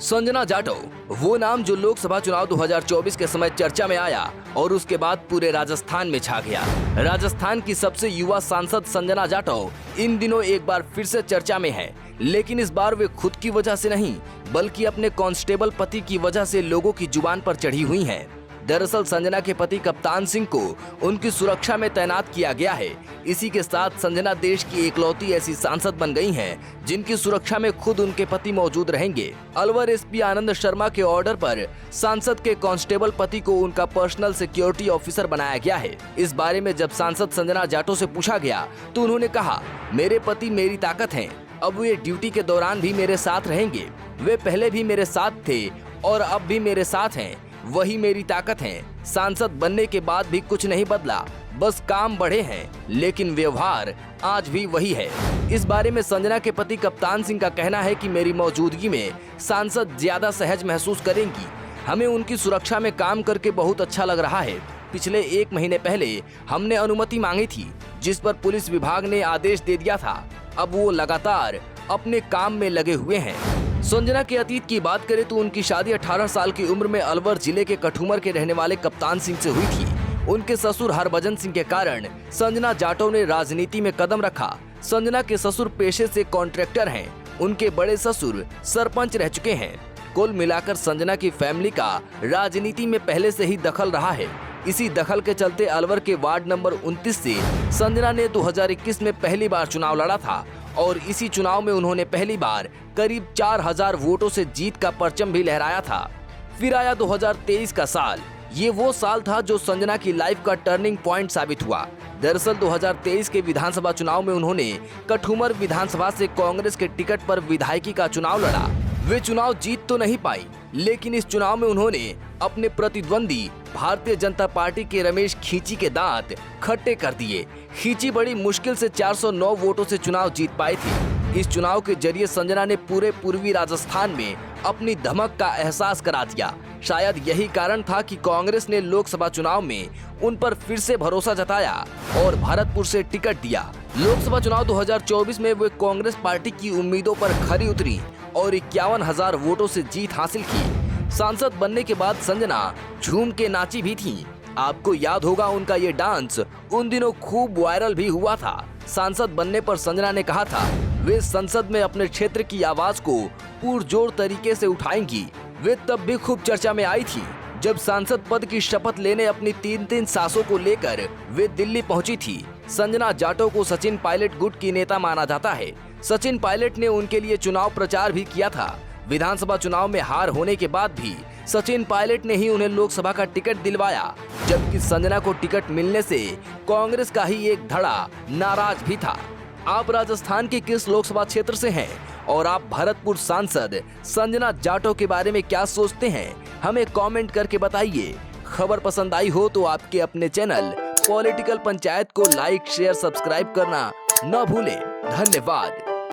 संजना जाटव वो नाम जो लोकसभा चुनाव 2024 के समय चर्चा में आया और उसके बाद पूरे राजस्थान में छा गया। राजस्थान की सबसे युवा सांसद संजना जाटव इन दिनों एक बार फिर से चर्चा में है, लेकिन इस बार वे खुद की वजह से नहीं बल्कि अपने कांस्टेबल पति की वजह से लोगों की जुबान पर चढ़ी हुई हैं। दरअसल संजना के पति कप्तान सिंह को उनकी सुरक्षा में तैनात किया गया है। इसी के साथ संजना देश की इकलौती ऐसी सांसद बन गई हैं जिनकी सुरक्षा में खुद उनके पति मौजूद रहेंगे। अलवर एसपी आनंद शर्मा के ऑर्डर पर सांसद के कांस्टेबल पति को उनका पर्सनल सिक्योरिटी ऑफिसर बनाया गया है। इस बारे में जब सांसद संजना जाटव से पूछा गया तो उन्होंने कहा, मेरे पति मेरी ताकत हैं, अब वे ड्यूटी के दौरान भी मेरे साथ रहेंगे। वे पहले भी मेरे साथ थे और अब भी मेरे साथ हैं, वही मेरी ताकत है। सांसद बनने के बाद भी कुछ नहीं बदला, बस काम बढ़े हैं, लेकिन व्यवहार आज भी वही है। इस बारे में संजना के पति कप्तान सिंह का कहना है कि मेरी मौजूदगी में सांसद ज्यादा सहज महसूस करेंगी। हमें उनकी सुरक्षा में काम करके बहुत अच्छा लग रहा है। पिछले 1 महीने पहले हमने अनुमति मांगी थी, जिस पर पुलिस विभाग ने आदेश दे दिया था। अब वो लगातार अपने काम में लगे हुए हैं। संजना के अतीत की बात करें तो उनकी शादी 18 साल की उम्र में अलवर जिले के कठुमर के रहने वाले कप्तान सिंह से हुई थी। उनके ससुर हरभजन सिंह के कारण संजना जाटव ने राजनीति में कदम रखा। संजना के ससुर पेशे से कॉन्ट्रैक्टर हैं। उनके बड़े ससुर सरपंच रह चुके हैं। कुल मिलाकर संजना की फैमिली का राजनीति में पहले से ही दखल रहा है। इसी दखल के चलते अलवर के वार्ड नंबर 29 से संजना ने 2021 में पहली बार चुनाव लड़ा था और इसी चुनाव में उन्होंने पहली बार करीब 4000 वोटों से जीत का परचम भी लहराया था। फिर आया 2023 का साल। ये वो साल था जो संजना की लाइफ का टर्निंग पॉइंट साबित हुआ। दरअसल 2023 के विधानसभा चुनाव में उन्होंने कठुमर विधानसभा से कांग्रेस के टिकट पर विधायकी का चुनाव लड़ा। वे चुनाव जीत तो नहीं पाई, लेकिन इस चुनाव में उन्होंने अपने प्रतिद्वंदी भारतीय जनता पार्टी के रमेश खींची के दांत खट्टे कर दिए। खींची बड़ी मुश्किल से 409 वोटों से चुनाव जीत पाई थी। इस चुनाव के जरिए संजना ने पूरे पूर्वी राजस्थान में अपनी धमक का एहसास करा दिया। शायद यही कारण था कि कांग्रेस ने लोकसभा चुनाव में उन पर फिर से भरोसा जताया और भरतपुर से टिकट दिया। लोकसभा चुनाव 2024 में वे कांग्रेस पार्टी की उम्मीदों पर खरी उतरी और 51,000 वोटों से जीत हासिल की। सांसद बनने के बाद संजना झूम के नाची भी थी। आपको याद होगा उनका ये डांस उन दिनों खूब वायरल भी हुआ था। सांसद बनने पर संजना ने कहा था वे संसद में अपने क्षेत्र की आवाज को पुरजोर तरीके से उठाएंगी। वे तब भी खूब चर्चा में आई थी जब सांसद पद की शपथ लेने अपनी 3 सासों को लेकर वे दिल्ली पहुंची थी। संजना जाटव को सचिन पायलट गुट की नेता माना जाता है। सचिन पायलट ने उनके लिए चुनाव प्रचार भी किया था। विधानसभा चुनाव में हार होने के बाद भी सचिन पायलट ने ही उन्हें लोकसभा का टिकट दिलवाया, जबकि संजना को टिकट मिलने से कांग्रेस का ही एक धड़ा नाराज भी था। आप राजस्थान के किस लोकसभा क्षेत्र से हैं और आप भरतपुर सांसद संजना जाटव के बारे में क्या सोचते हैं, हमें कमेंट करके बताइए। खबर पसंद आई हो तो आपके अपने चैनल पॉलिटिकल पंचायत को लाइक, शेयर, सब्सक्राइब करना न भूलें। धन्यवाद।